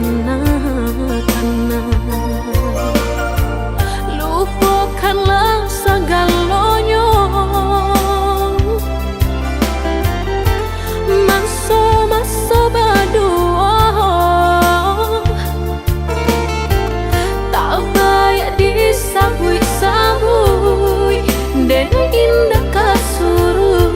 tanah-tanah. Lupakanlah segalanya, masa-masa berdua tak baik disabui-sabui dan indah kasuruh.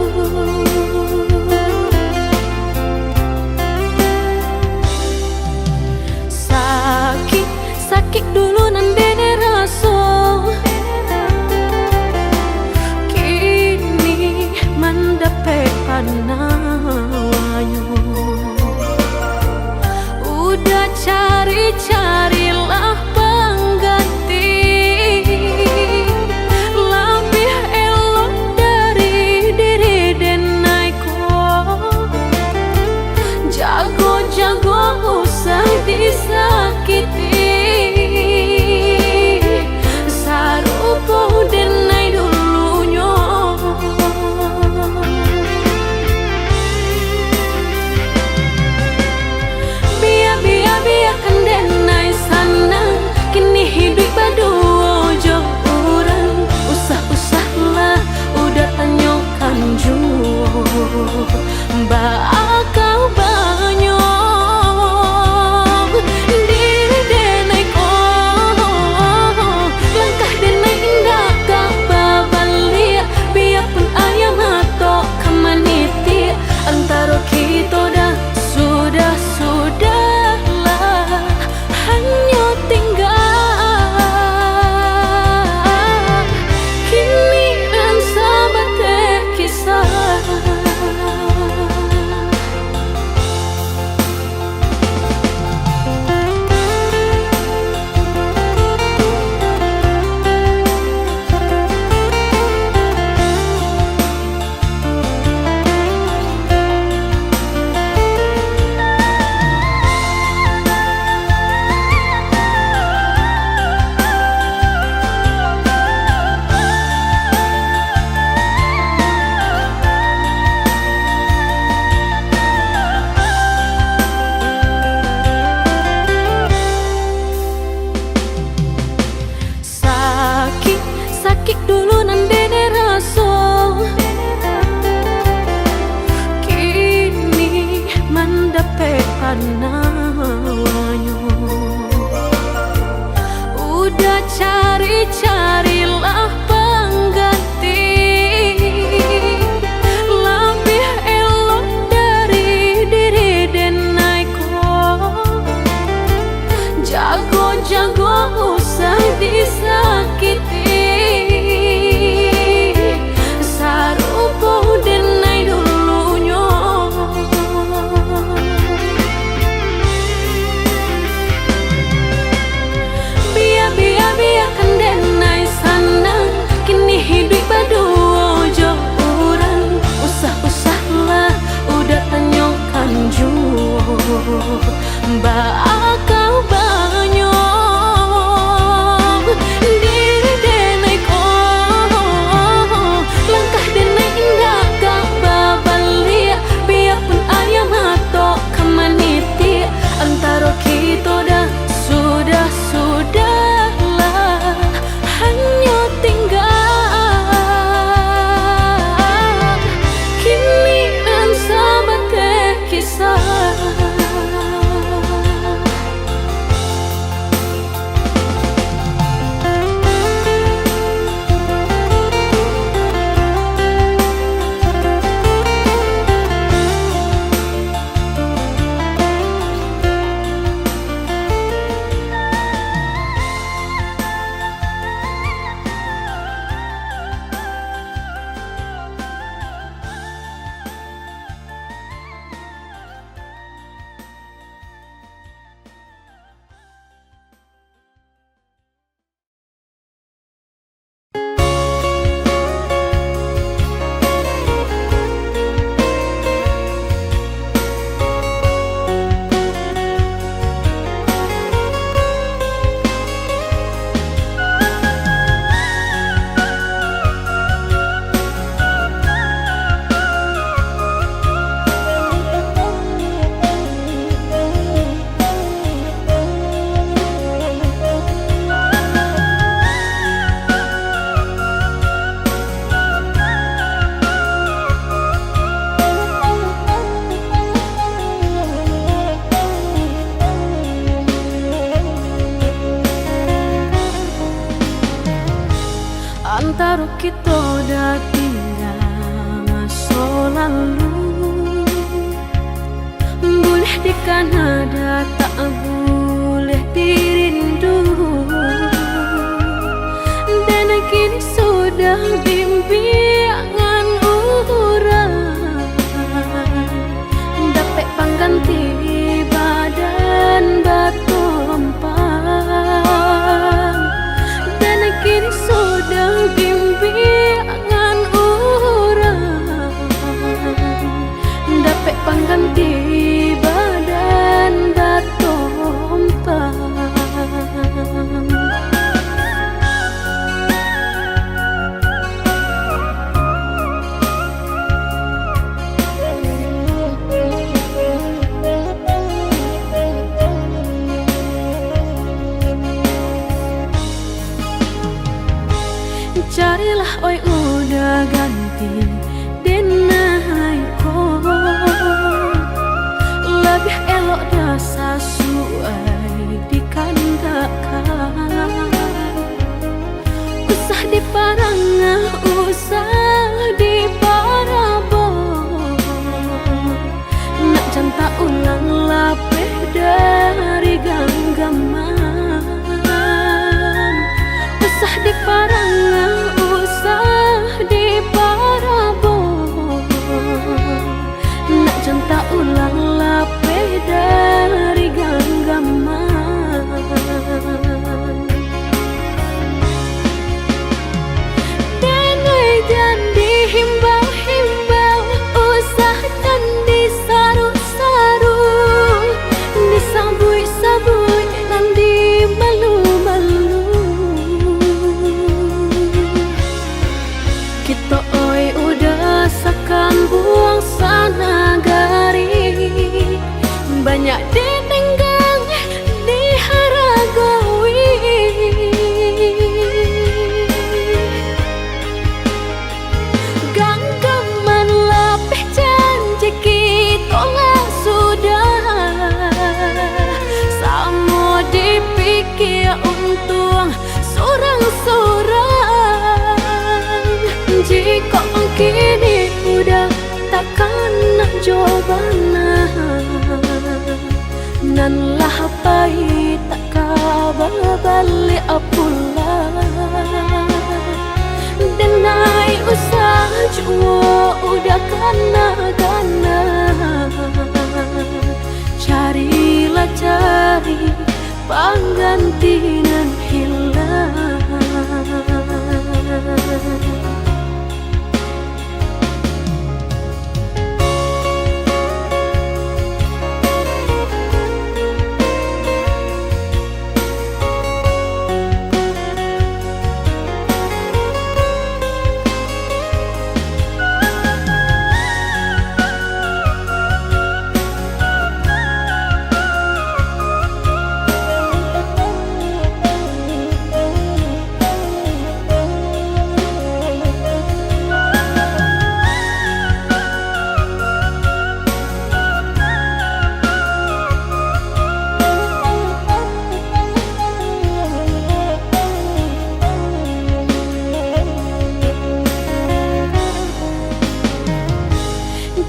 Sakit dulu nandene rasa, kini mendapat panawanyo. Udah cari-carilah pengganti, lebih elok dari diri denaiku. Jago-jago usah disakiti, sarupo denai dulunya. Biarkan denai sana, kini hidup berdua jo orang. Usah-usahlah udah tanyakan jua, bakal banyak diri denai ko. Langkah denai indah kau babalia, biarpun ayam atau kamaniti. Antara kita dah sudahlah hanya tinggal kini dan sahabat kisah. Sakit dulu nandene rasa, kini mendapat panawanyo. Udah cari-carilah pengganti, lebih elok dari diri denaiku. Jago-jago usah disakiti, sarupo denai dulunya. Biarkan denai sana, kini hidup berdua jo orang. Usah-usahlah udah tanyakan jua, bakal banyak diri denai ko. Langkah denai indah kau babalia, biarpun ayam atau kamaniti. Antara kita dah sudahlah hanya tinggal kini dan sahabat kisah. Antara kita dah tinggal masa lalu, boleh di Kanada tak boleh dirindu. Dan kini sudah bimbingan orang, dapat pengganti badan batu empang. Dan kini sudah bimbingan orang, dapat pengganti badan batu empang. Carilah oi udah ganti denai ko, lebih elok dah sesuai dikandakan. Usah diparangah, usah diparabon, nak janta ulang lapeh dari genggaman. Usah diparangah, usah diparabon, nak janta ulang lapeh dari genggaman. Denai dan dihimbau-himbau, usah dan disaru-saru, disabui-sabui dan dimalu-malu. Kita oi udah sakan buang sana gari, banyak ditenggang diharagawi. Genggaman lapeh janji kita lah sudah, sama dipikir untung sorang-sorang. Jika kini udah takkan nak jawabana, nan lah pahit tak kabar balik pula. Denai usah jua udah kana-kana, carilah cari pengganti nan hilang.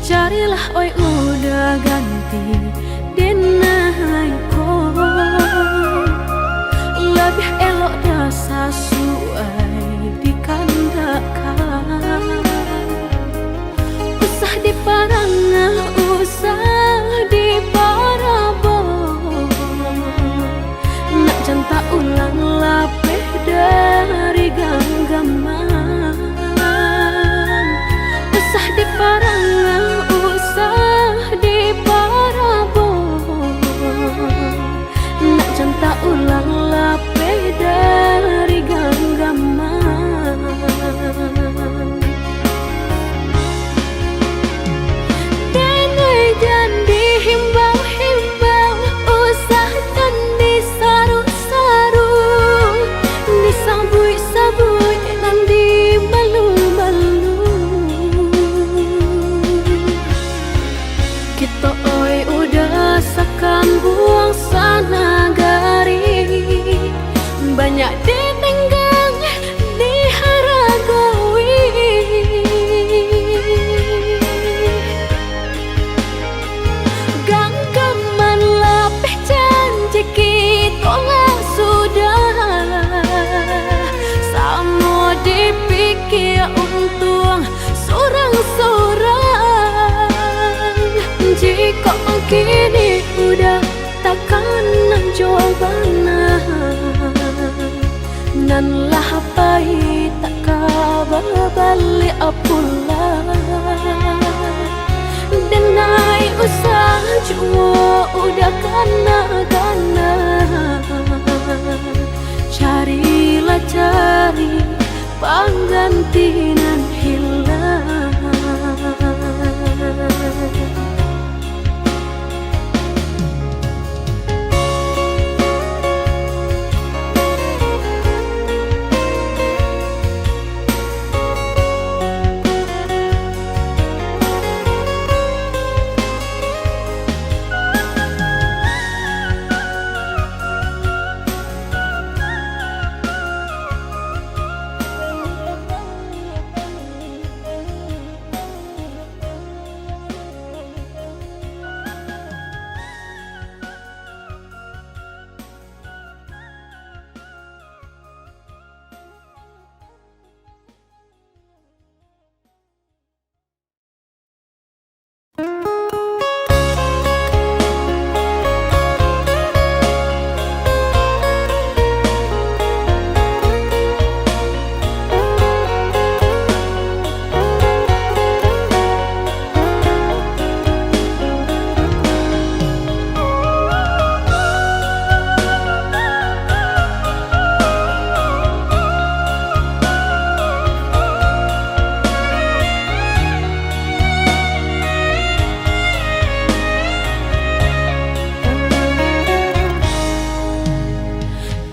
Carilah oi udah ganti denai ko, lebih elok dah sesuai dikandakan. Usah diparangah, usah diparabon, nak janta ulang lapeh dari genggaman. Usah diparangah, usah diparabon, nak janta ulang lapeh dari genggaman. Denai dan dihimbau-himbau, usah dan disaru-saru, disabui-sabui dan di bali apula denai usah cuma udah kana carilah cari panggantinan hilang.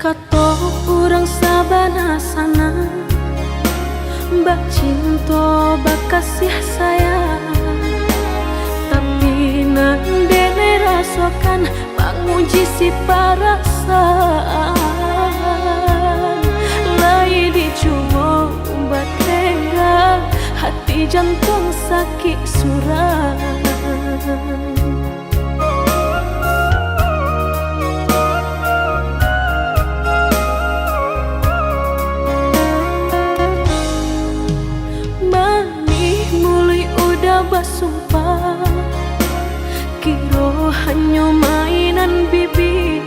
Kato urang sabana sana bak cinta bak kasih sayang, tapi nang dene rasakan menguji si perasaan lai dicuma umbat tengah hati jantung sakit suram. Basumpah kiro hanya mainan bibi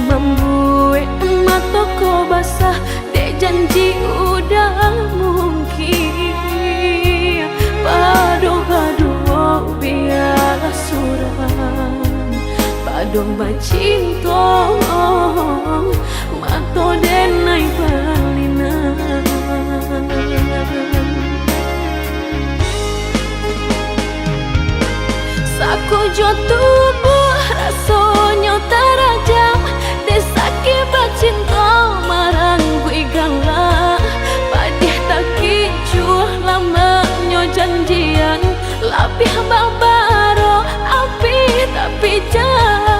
membuat mataku basah dek janji udah mungkin padu biarlah suram padu bacinta mato denai balinan. Aku jo tubuh rasanya terajam desaki bacinta marang gue galak padih tak kicuh lamanya janjian lapih babaro api tapi jangan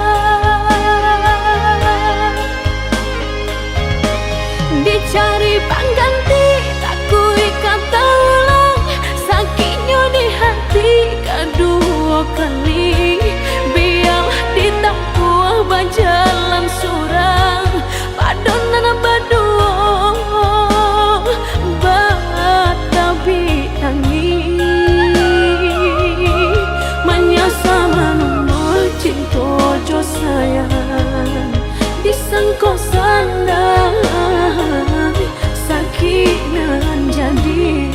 dicari pengganti tak kui kata ulang sakitnya di hati kedua kali biar ditempuh berjalan surang padonan berdua batabi tangi menyasa menunggu cinta jo sayang disangko sandang sakit nan jadi.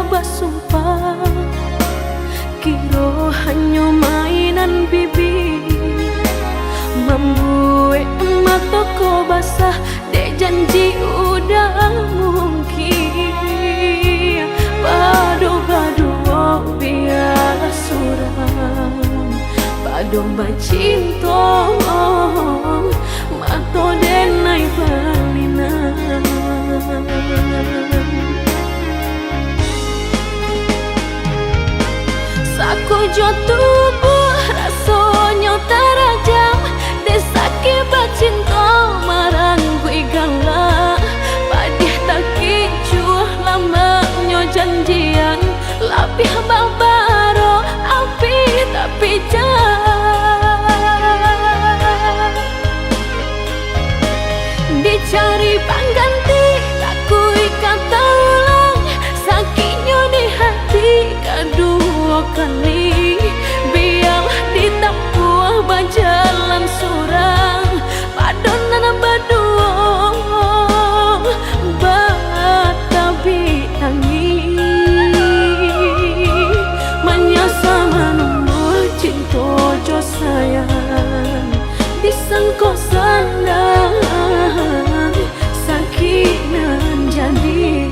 Basumpah kiro hanya mainan bibi membuat mataku basah dek janji udah mungkin padu biarlah suram padu bacinta mato denai balinan. Aku jo tubuh rasanya terajam desake bacinta marang gue galak padih tak kicuh lamanya janjian lapih babaro api tapi dicari pengganti tak kui kata ulang sakitnya di hati kedua kali biar ditempuh berjalan surang padonan berdua batabi tangi menyasa menumbuh cinta jo sayang disangko sandang sakinan jadi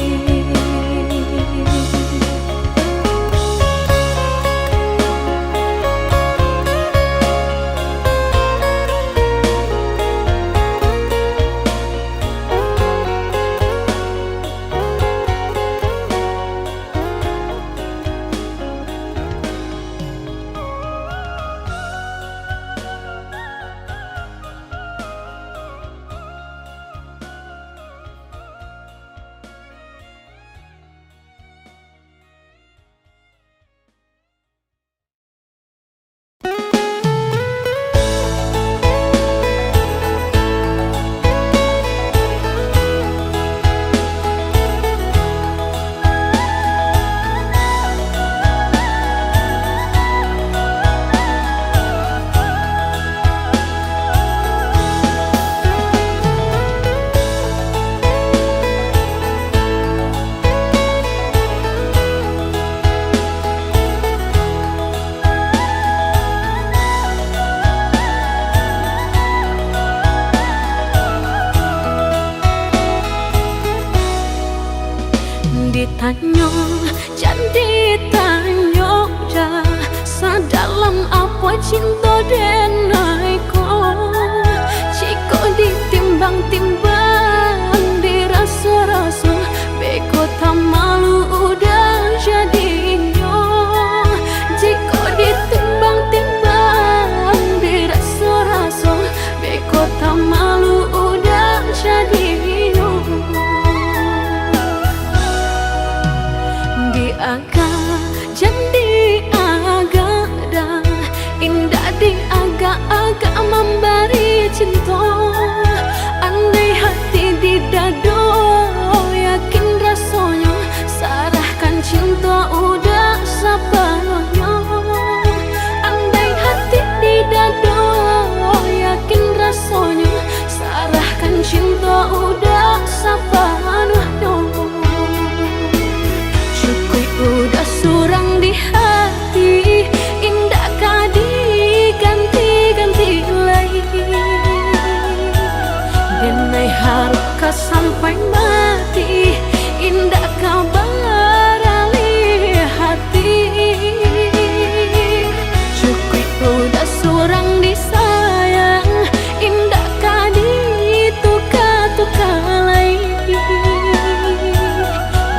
ditanya jadi tanya dah sadalam apa cinta denai ko ciko ditimbang-timbang dirasa-rasa beko tak malu udah jadinya ciko ditimbang-timbang dirasa-rasa beko tak malu udah jadinya agak jadi agak dah indah di agak-agak memberi cinta andai hati di dado yakin rasanya sarahkan cinta udah sepenuhnya andai hati di dado yakin rasanya sarahkan cinta udah sepenuhnya udah surang di hati indah kadi ganti-ganti lagi denai harka sampai mati indah kabar ali hati cukup udah surang disayang indah kadi tuka-tuka lagi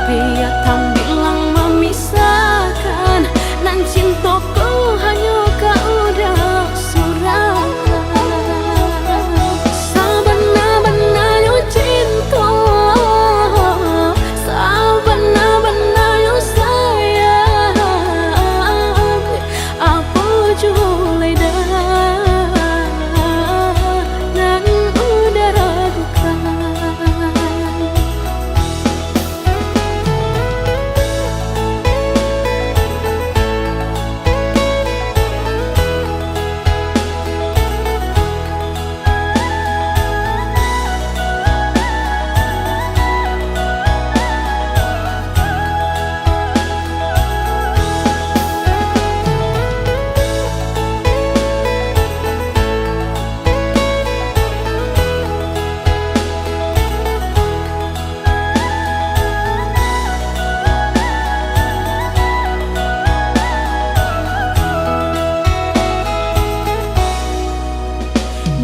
biar tambilang memisahkan nan cintaku hanya kau udah surahkan sabana-bananya cinta sabana-bananya sayang apa julai dah nan udah ragukan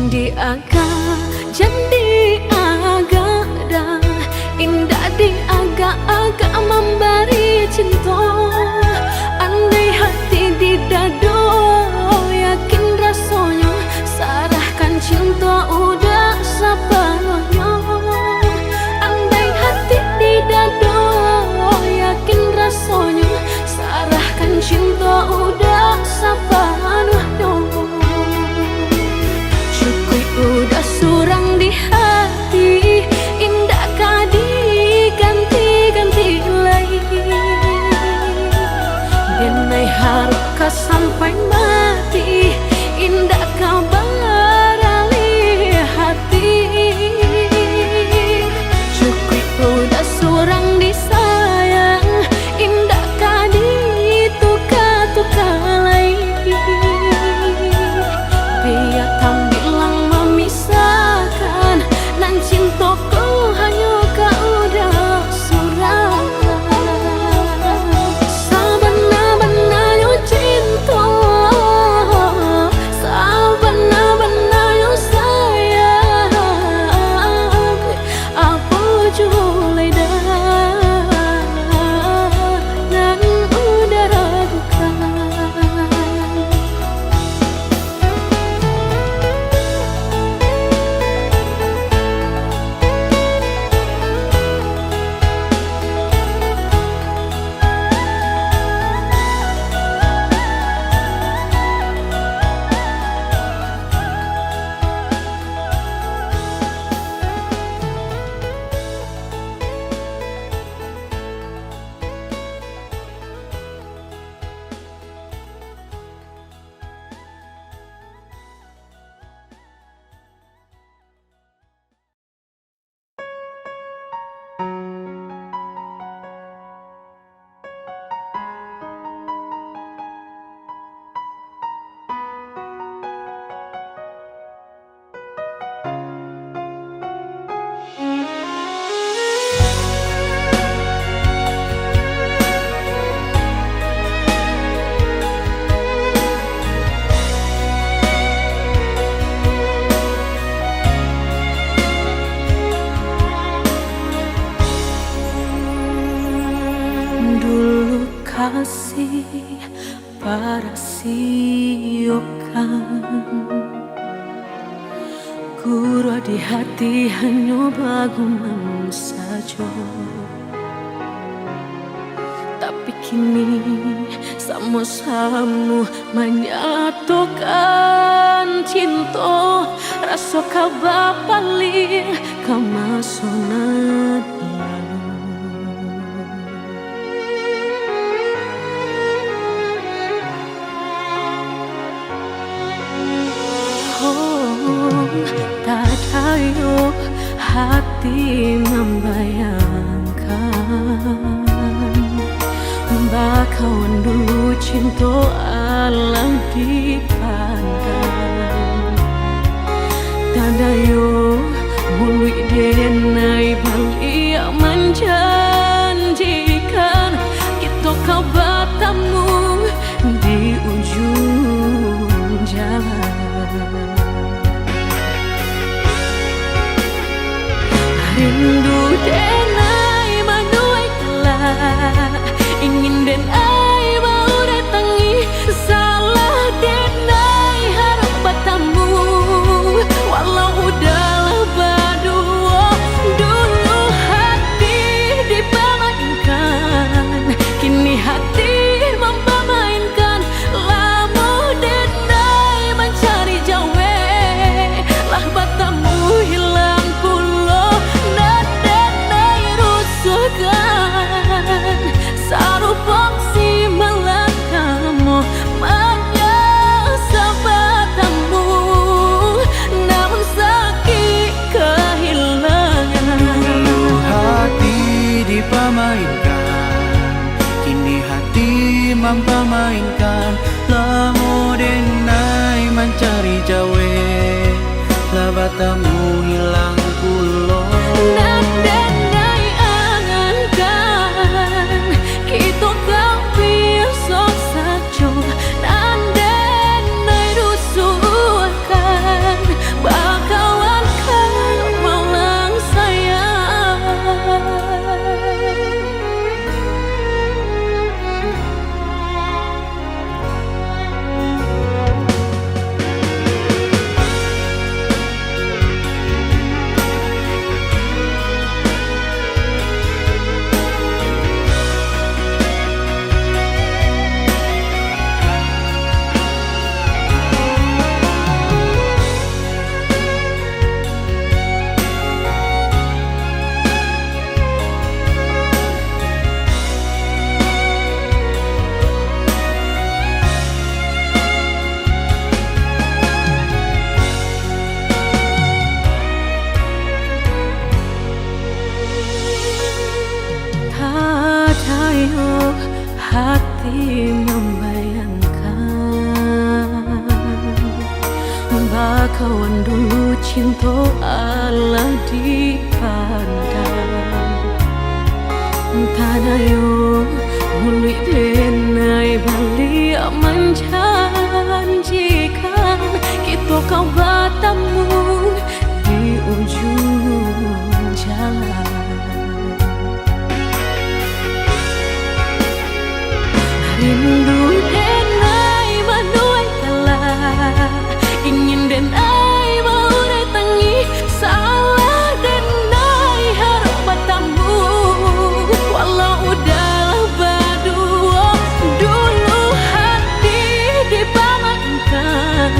di agak jadi agak dah indah di agak-agak memberi cinta andai hati di dalam kasih para siokan Guru di hati hanya baguman saja. Tapi kini sama-sama menyatukan cinta. Rasa kabar paling kemasonan tak tahu hati membayangkan bakawan dulu cinta alam dipandang. Tanda yo mului denai balik menjanjikan kita kau bertemu di ujung jalan. Rindu denai manuai telah ingin denai mau datangi salah denai harap bertemu walau udahlah berdua dulu hati dipermainkan kini hati mempermainkan lama denai mencari jawe lah bertemu hilang pulau dan denai rusukkan sarupang si melangkamu menyasa bertemu namun sakit kehilangan. Dulu hati dipermainkan kini hati mempermainkan lamo denai mencari jawe lah bertemu hilang pulau Dan denai angankan kita kau biasa saja dan denai rusuhkan bakawan kau malang sayang. Hati membayangkan bakawan dulu cinta Allah dipandang. Tanah yo muli denai balik menjanjikan kita kau bertemu di ujung jalan. Rindu denai manuai telah ingin denai mau datangi salah denai harap bertemu walau udahlah berdua dulu hati dipermainkan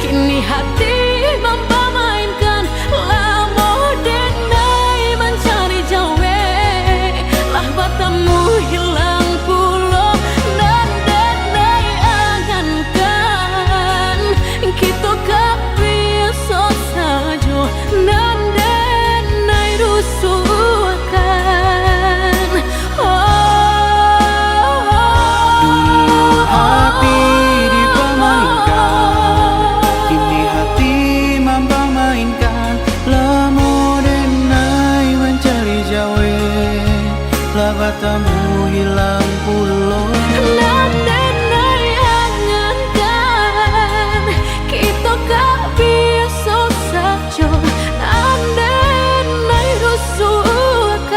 kini hati mempermainkan lama denai mencari jawe lah bertemu hilang pulau dan denai angankan kita kau biasa saja dan denai rusukkan. Dulu hati dipermainkan kini hati mempermainkan lamo denai mencari jawe lah bertemu hilang pulau Dan denai angankan kita kau biasa saja dan denai rusukkan.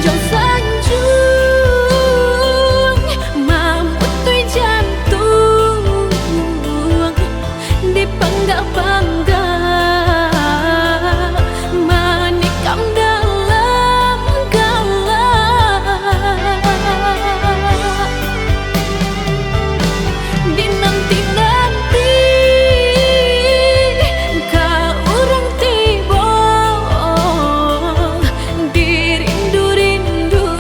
sanjung sanjung memutui jantung dibangga-bangga menikam dalam gala dinanti-nanti kau orang tiba dirindu-rindu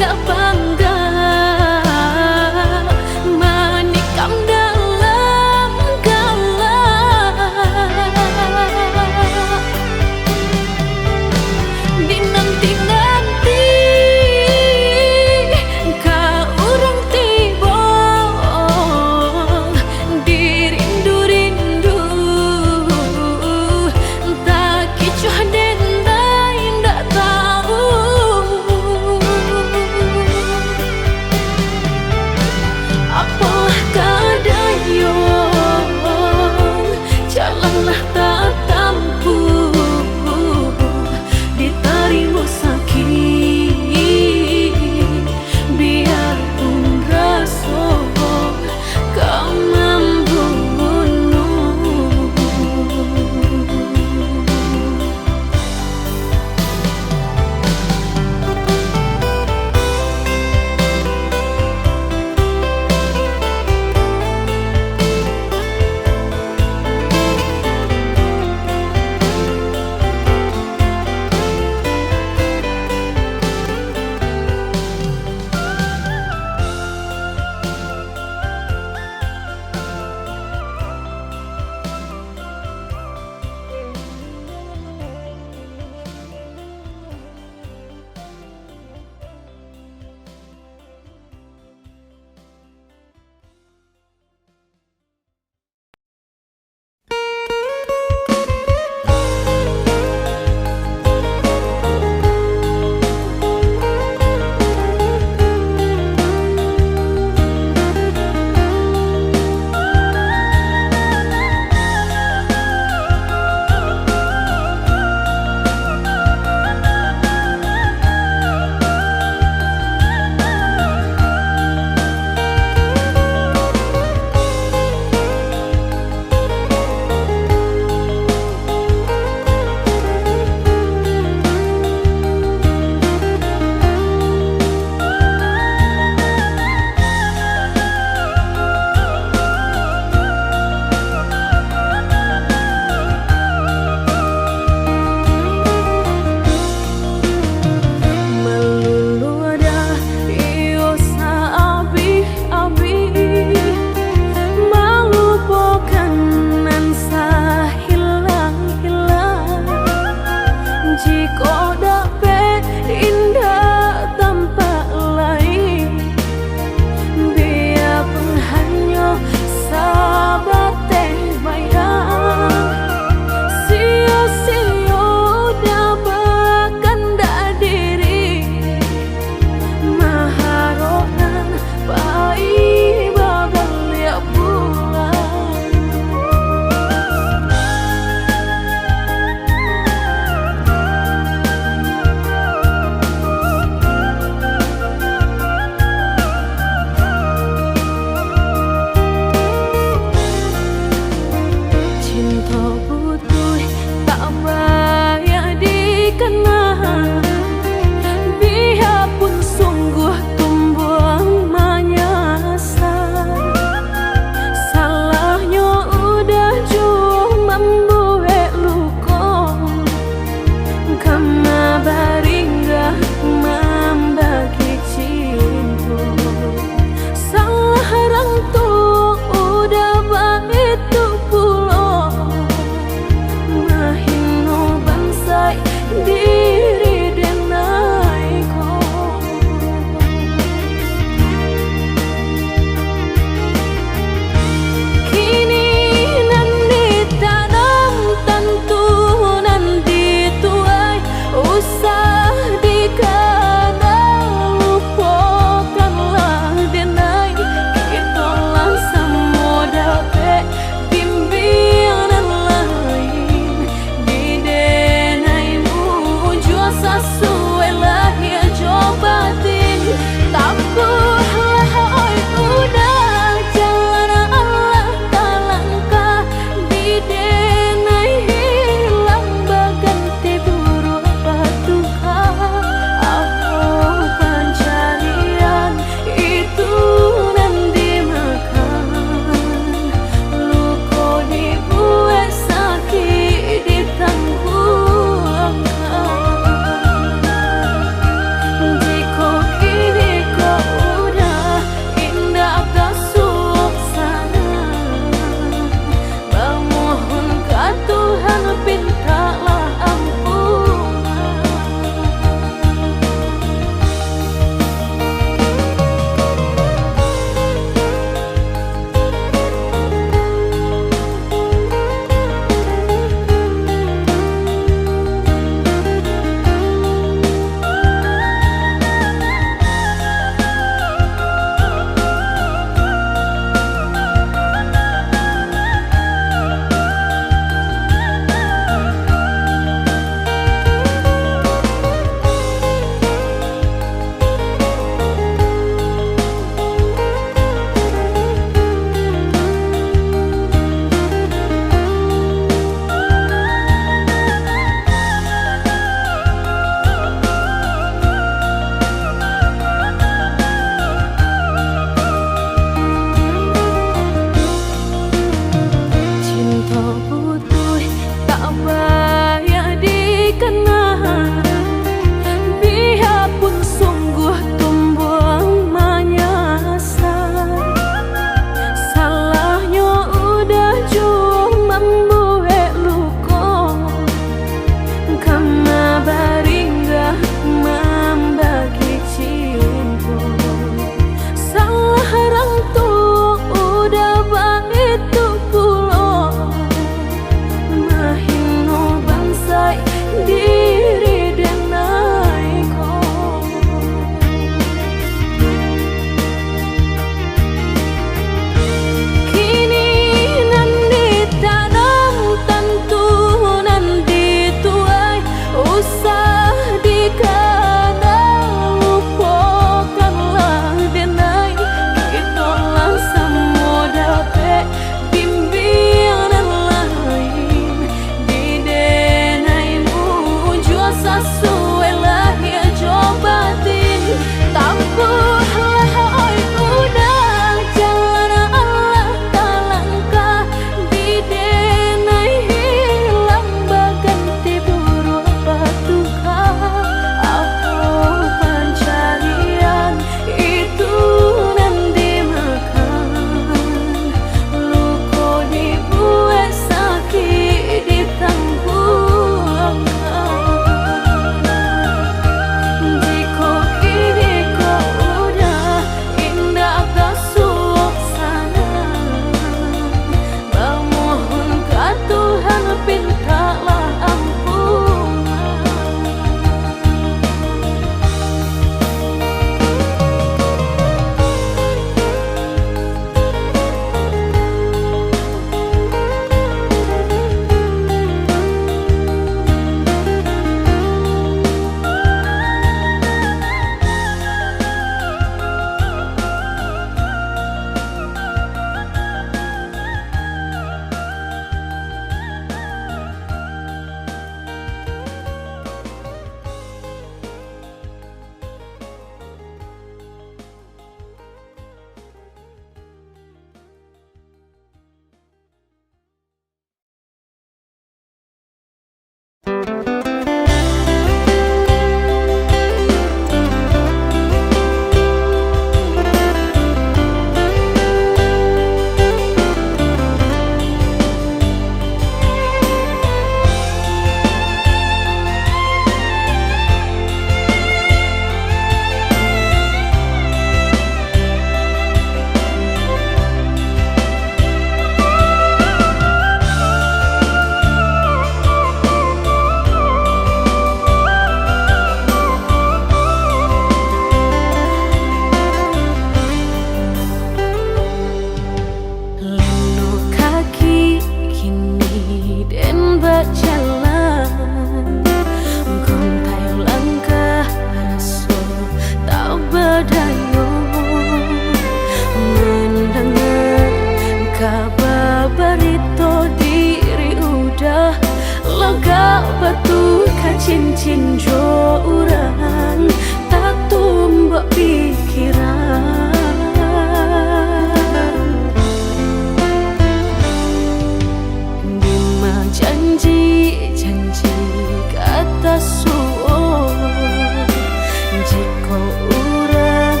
jika urang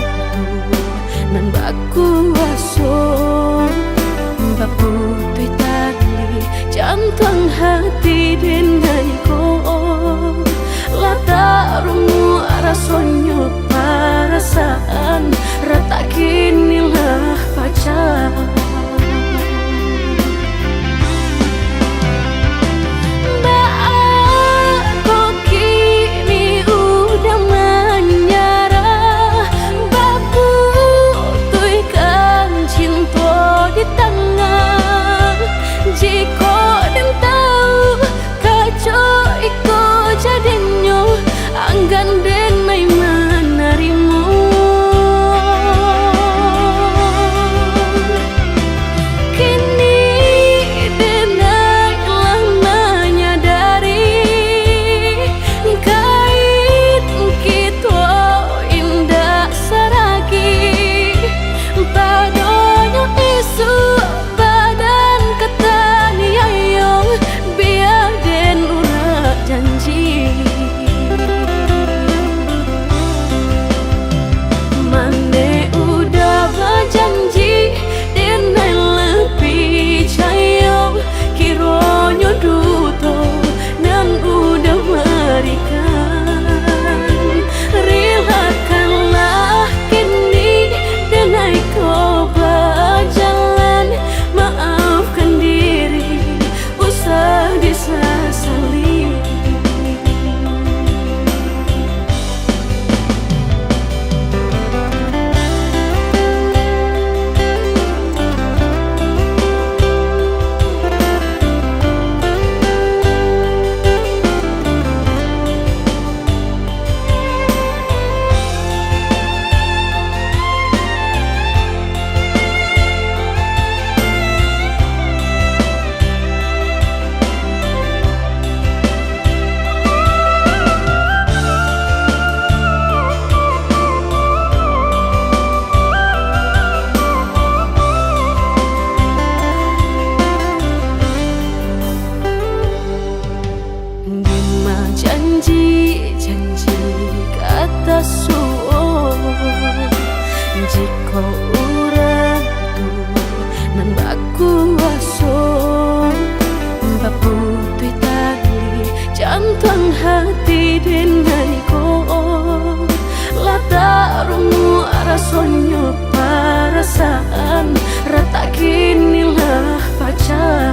tu nan baku aso baputui tali jantung hati denai ko latarumu rasonyo perasaan rata kinilah pacar. Janji kata suon jika urang tu nan baku aso baputui tali jantung hati denai ko latarumu rasonyo perasaan rata kinilah pacar.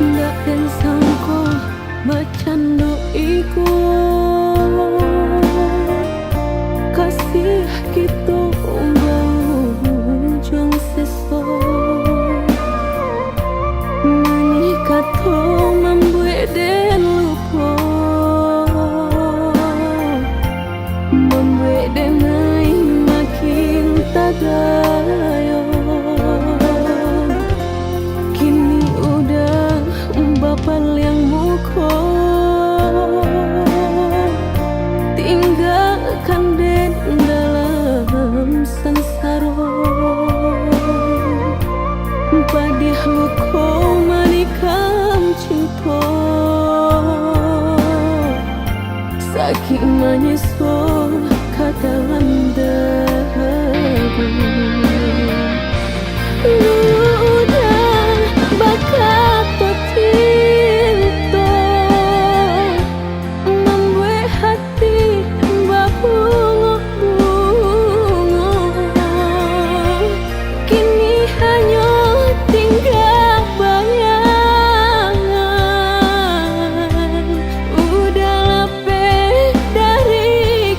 ndak den sangko bercandu iku kasih gitu jong seso menikah to membuat den lupa membuat den makin tak daya kini udah bapal yang muko tinggalkan den dalam sansaro padih luko manikam cinta sakit menyesal kata udah bakat cinta membuat hati berbunga-bunga kini hanya tinggal bayangan udah lepeh dari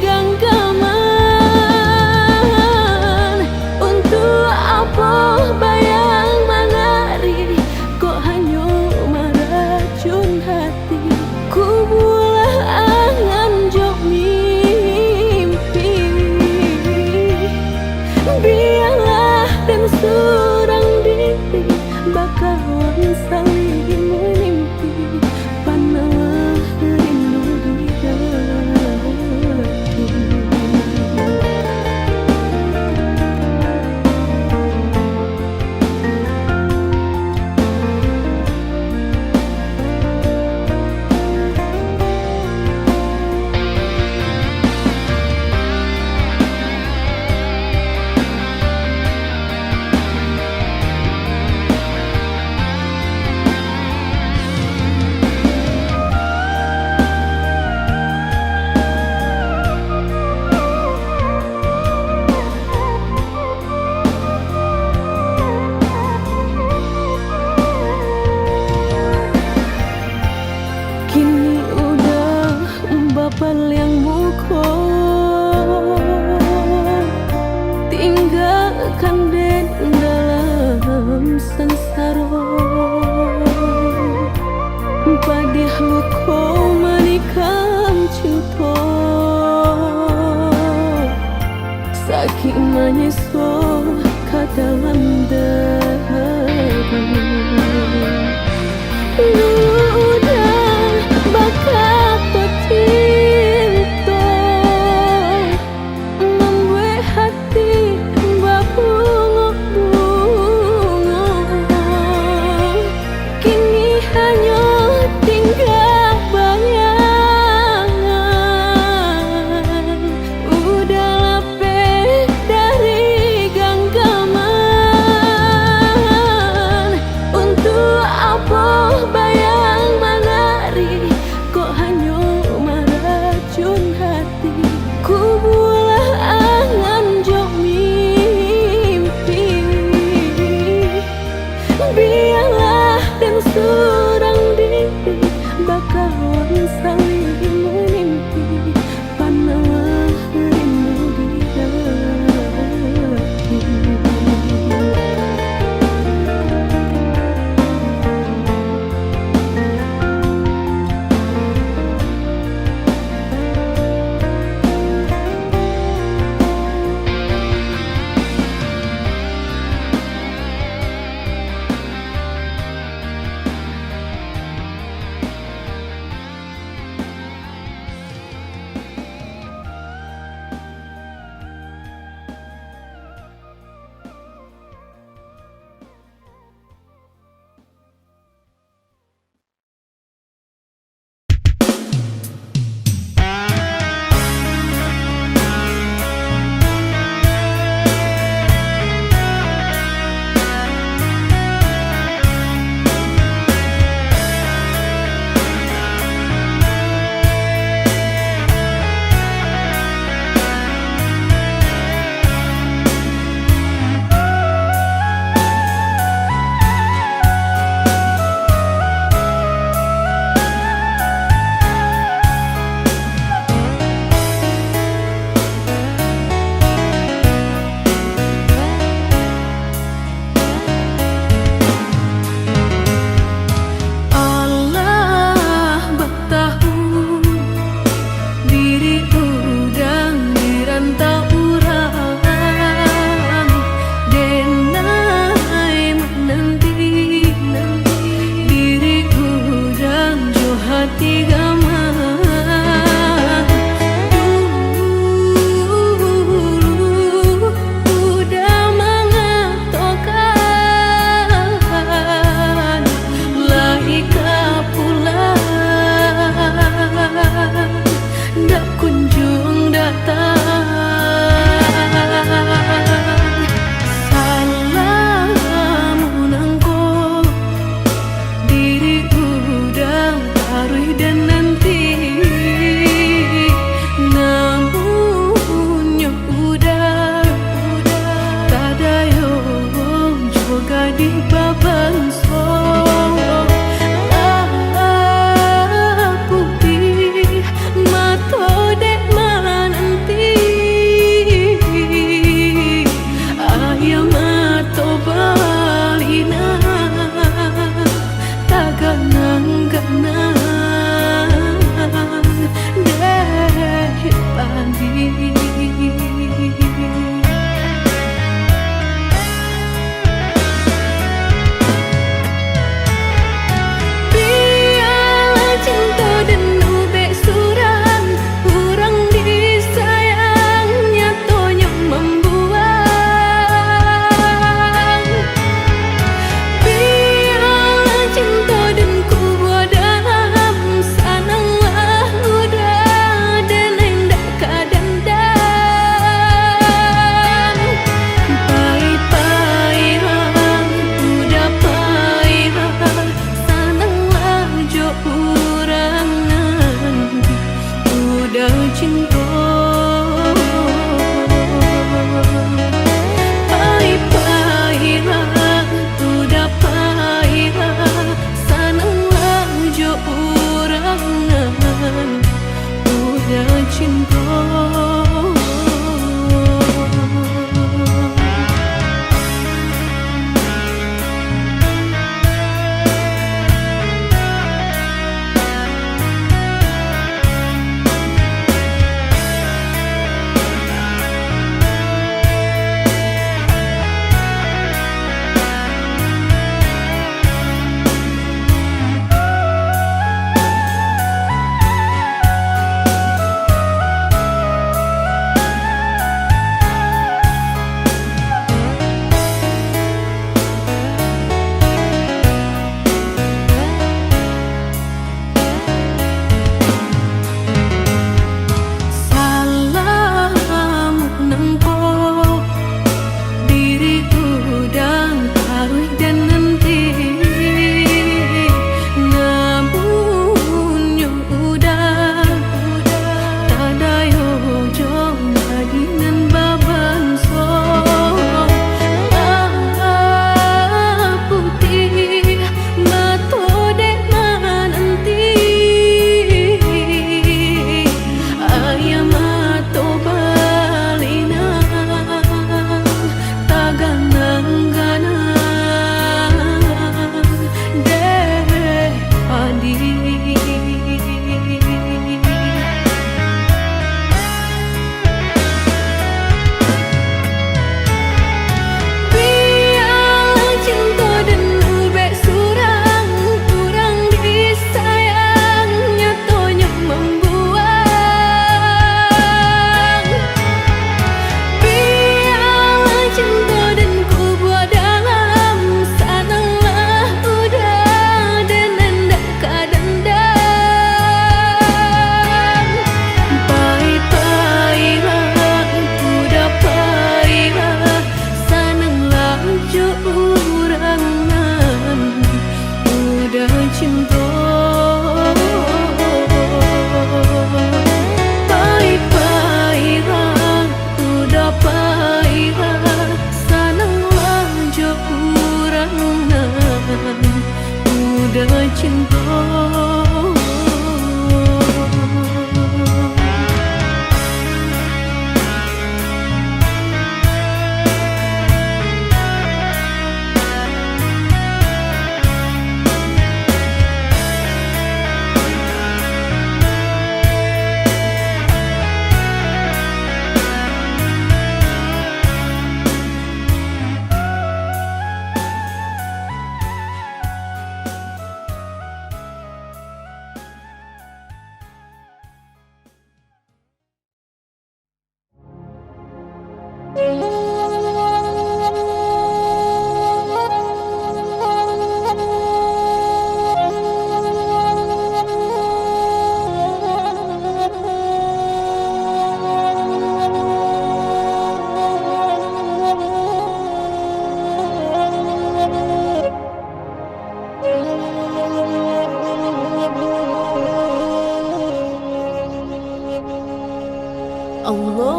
Allahu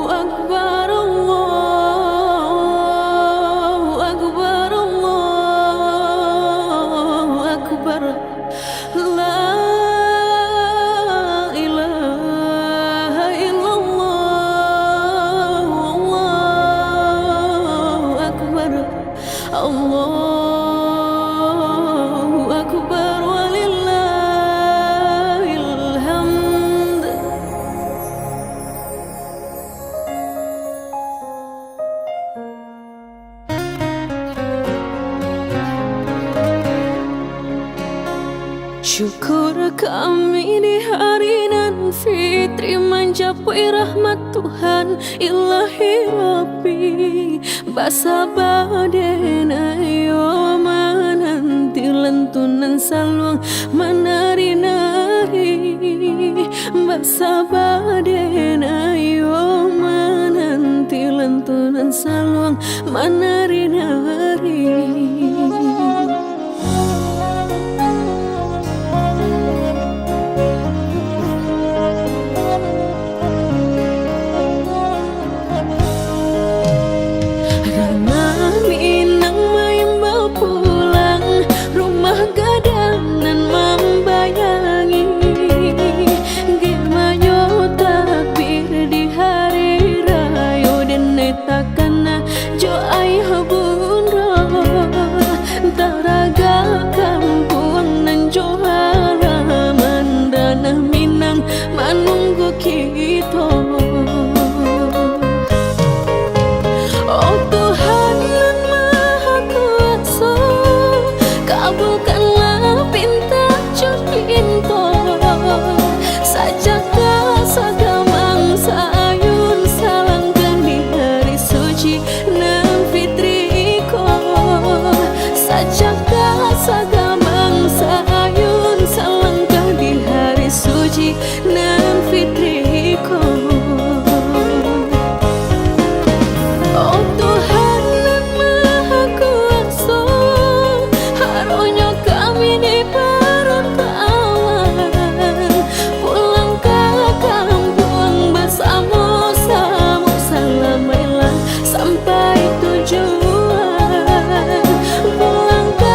Akbar, Allahu Akbar, Allahu Akbar. La ilaha illallah, Allahu Akbar, Allahu Akbar, walillahil hamd. Syukur kami di hari nan fitri mencapai rahmat Tuhan Ilahi Rabbi. Basa badena yo mananti lentunan saluang menari-nari. Basa badena yo mananti lentunan saluang menari-nari. Taraga kampung nan Johara Mandana Minang manunggu kita. Oh Tuhan yang Maha Kuasa, kabulkanlah pinta pinta sajaga sagamang sayun salangkan di hari suci nan fitri ko. Sajaga sagamang sayun salangkah di hari suci nan fitri ko. Oh Tuhan nan Maha Kuasa, harunya kami diperkawan pulang ke kampung bersama-sama selamanya sampai tujuan. Pulang ke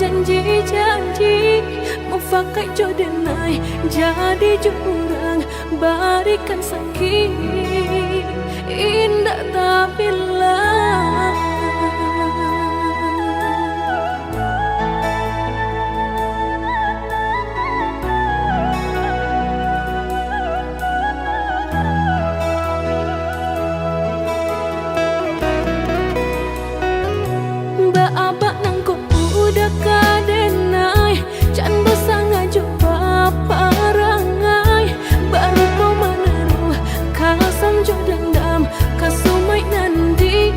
janji-janji mufakat jodohnai jadi jurang barikan sakit indah tapi lah. Abak nang ko udah kadenai Canda sangat jumpa parangai Baru kau menaruh Kasam jo dendam Kasumai nandi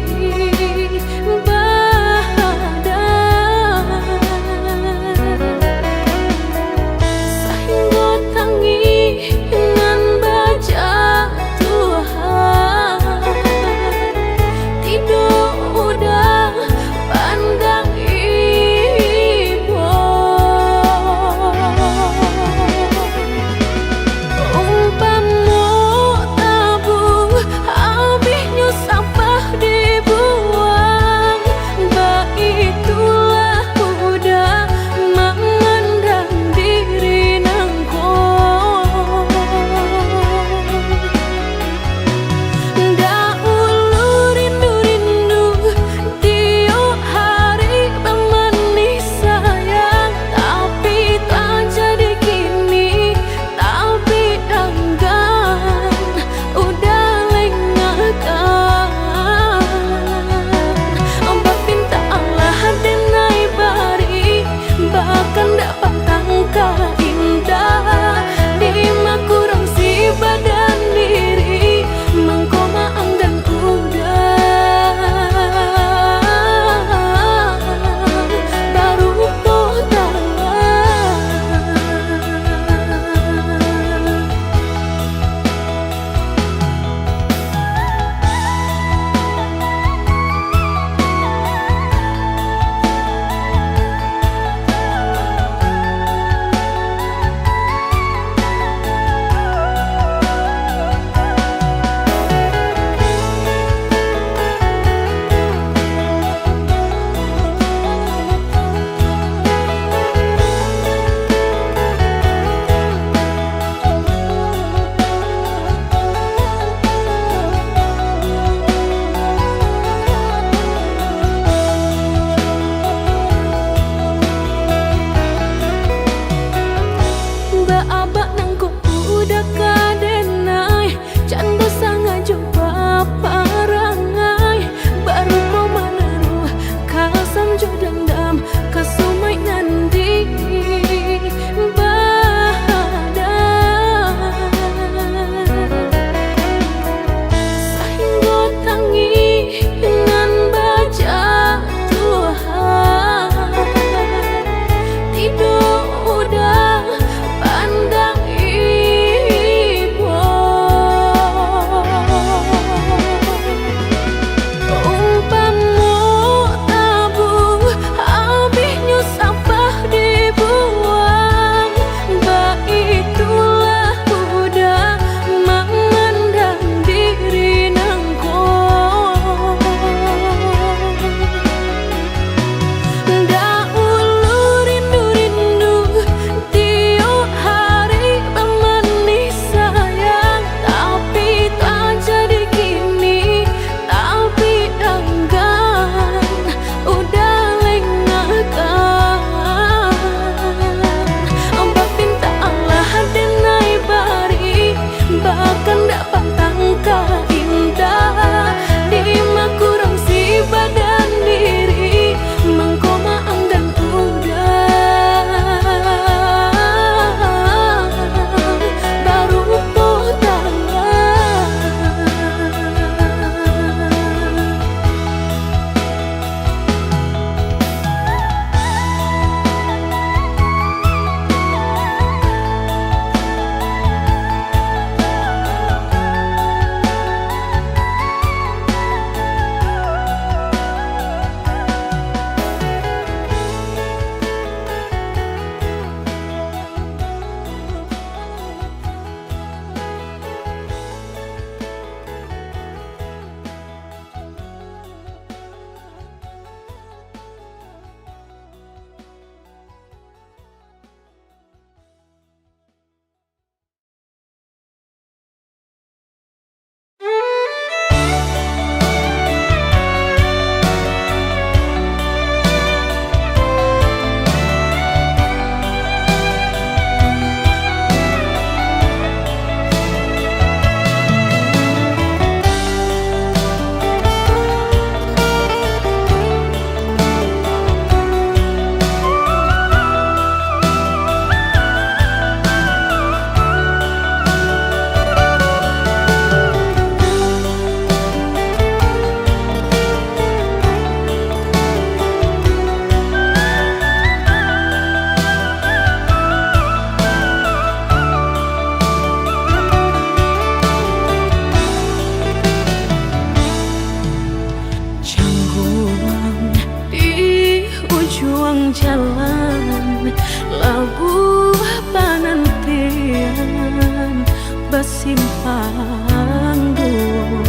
kesimpang dua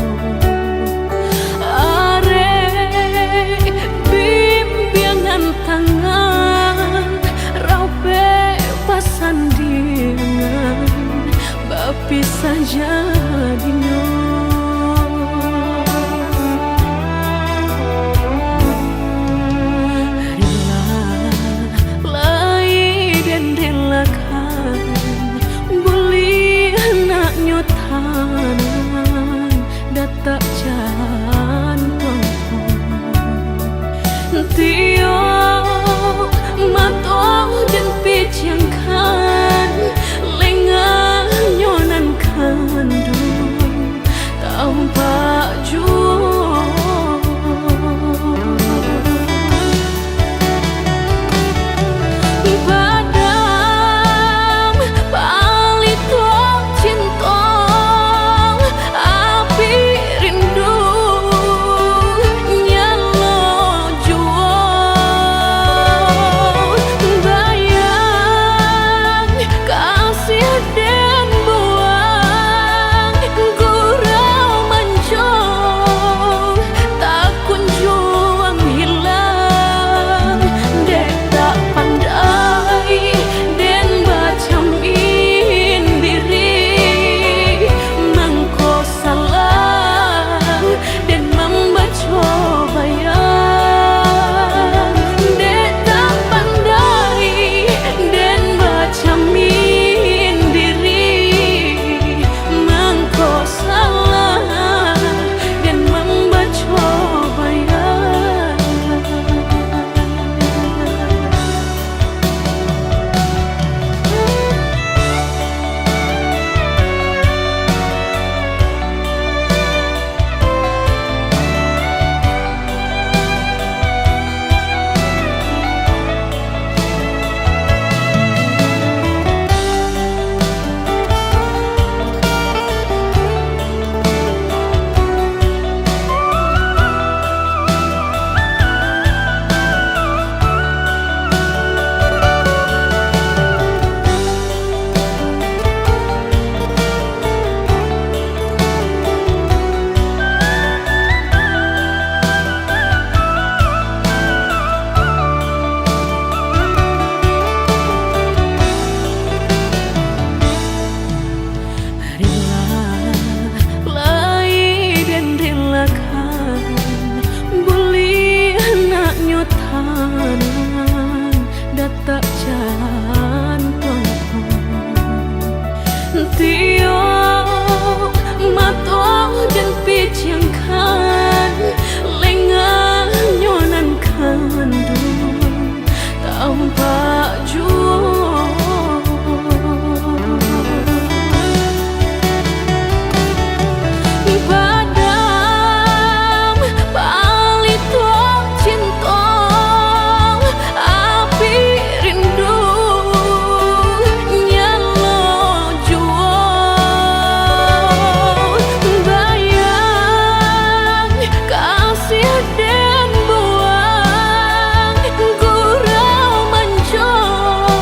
arek bimbingan tangan rape pasandingan bapi saja dino tanan datak jantung tio mato dan pijangkan lengah nyonan kandung tampak jua tanan datak jantung tio mato dan pijangkan lengah nyonan kandung tampak jua dan buang gurau manjung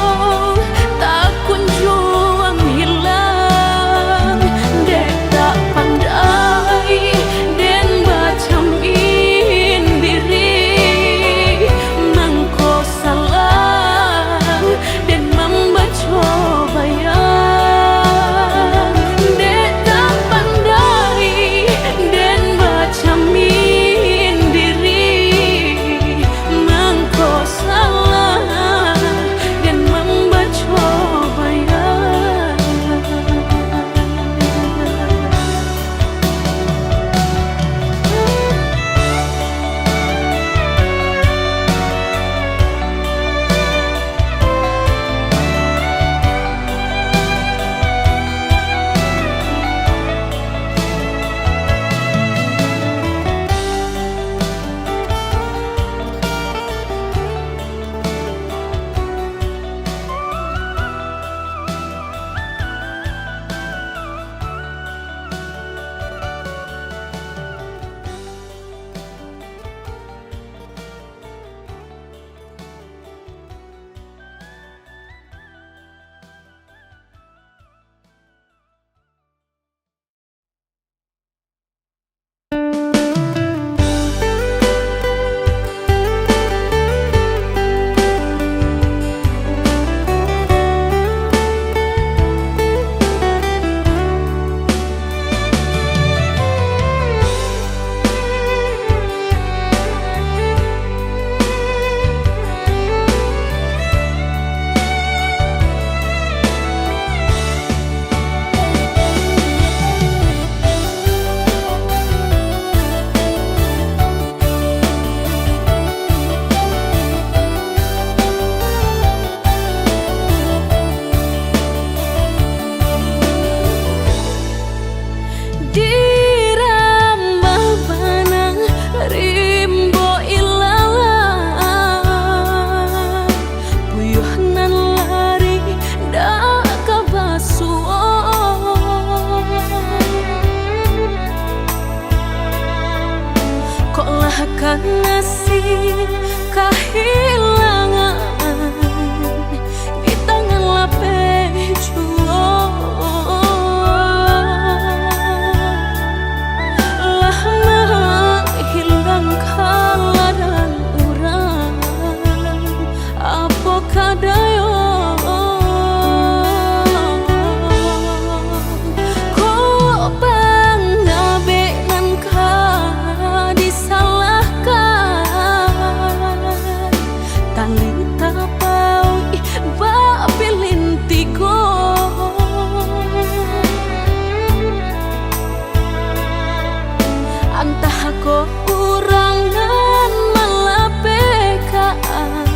Kurangan malah pekaan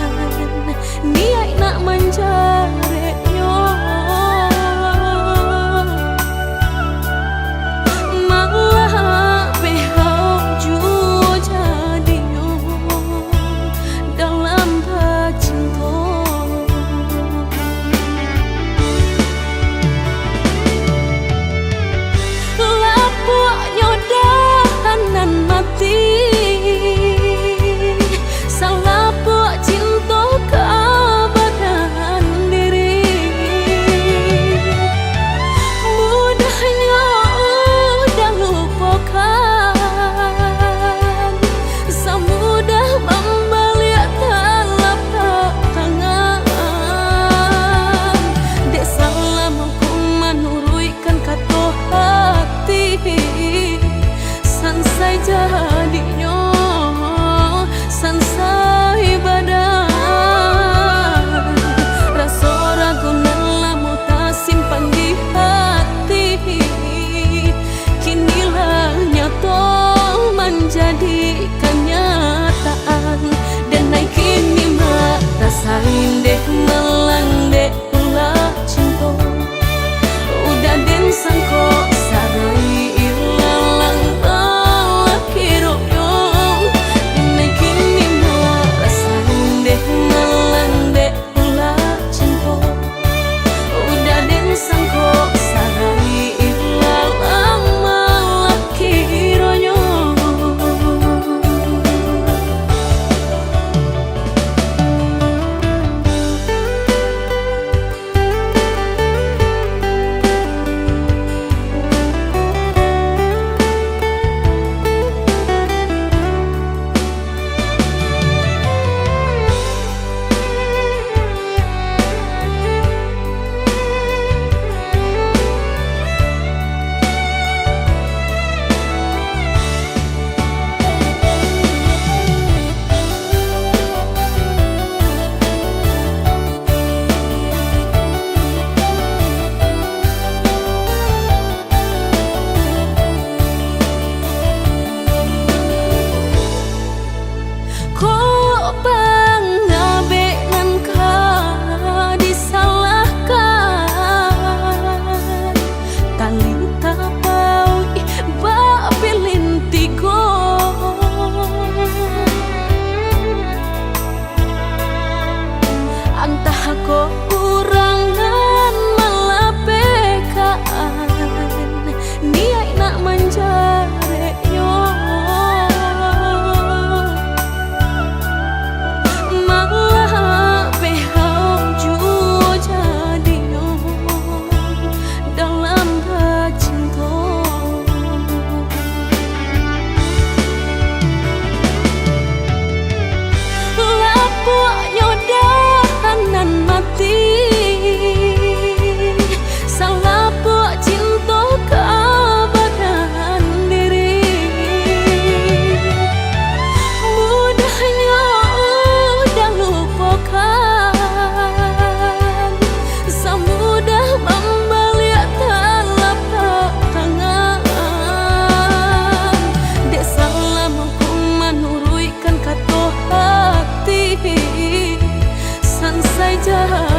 niat nak menjarek yo malah behau jua jadi yo dalam bercinta lapuk nyodahanan mati sansai jadinya sansai badan rasa ragu lamu tak simpan di hati kinilah nyata menjadi kenyataan dan naik kini mak rasain deh melang deh ulah cinta udah den sangko sarai kurangan malah pekaan niat nak menjarek yo malah behau jua jadi yo dalam bercinta lapuk nyodahanan mati salapuk cinta keabadian diri mudahnya udah lupakan semudah membalik telapak tangan dek salah mampu menurutkan kata hati sansai jahat